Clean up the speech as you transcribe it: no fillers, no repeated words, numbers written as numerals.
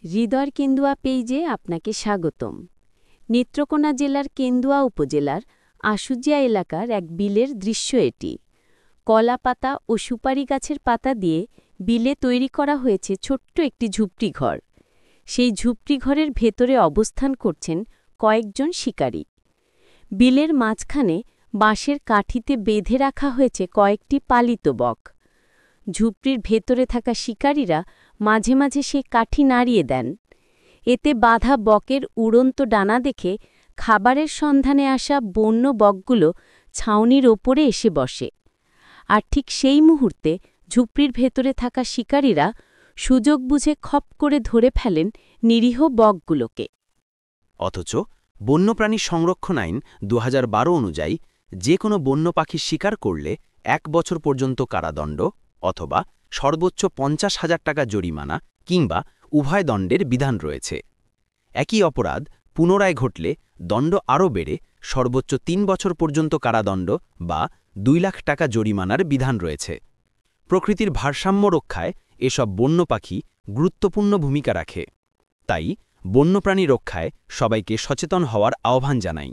হৃদয়ের কেন্দুয়া পেইজে আপনাকে স্বাগতম। নেত্রকোনা জেলার কেন্দুয়া উপজেলার আশুজিয়া এলাকার এক বিলের দৃশ্য এটি। কলা পাতা ও সুপারি গাছের পাতা দিয়ে বিলে তৈরি করা হয়েছে ছোট্ট একটি ঝুপড়ি ঘর। সেই ঝুপড়ি ঘরের ভেতরে অবস্থান করছেন কয়েকজন শিকারী। বিলের মাঝখানে বাঁশের কাঠিতে বেঁধে রাখা হয়েছে কয়েকটি পালিত বক। ঝুপড়ির ভেতরে থাকা শিকারীরা মাঝে মাঝে সেই কাঠি নাড়িয়ে দেন। এতে বাঁধা বকের উড়ন্ত ডানা দেখে খাবারের সন্ধানে আসা বন্য বকগুলো ছাউনির ওপরে এসে বসে। আর ঠিক সেই মুহূর্তে ঝুপড়ির ভেতরে থাকা শিকারীরা সুযোগ বুঝে খপ করে ধরে ফেলেন নিরীহ বকগুলোকে। অথচ বন্যপ্রাণী সংরক্ষণ আইন ২০১২ অনুযায়ী যে কোনো বন্য পাখির শিকার করলে ১ বছর পর্যন্ত কারাদণ্ড অথবা সর্বোচ্চ ৫০,০০০ টাকা জরিমানা কিংবা উভয় দণ্ডের বিধান রয়েছে। একই অপরাধ পুনরায় ঘটলে দণ্ড আরও বেড়ে সর্বোচ্চ ৩ বছর পর্যন্ত কারাদণ্ড বা ২ লাখ টাকা জরিমানার বিধান রয়েছে। প্রকৃতির ভারসাম্য রক্ষায় এসব বন্য পাখি গুরুত্বপূর্ণ ভূমিকা রাখে। তাই বন্যপ্রাণী রক্ষায় সবাইকে সচেতন হওয়ার আহ্বান জানাই।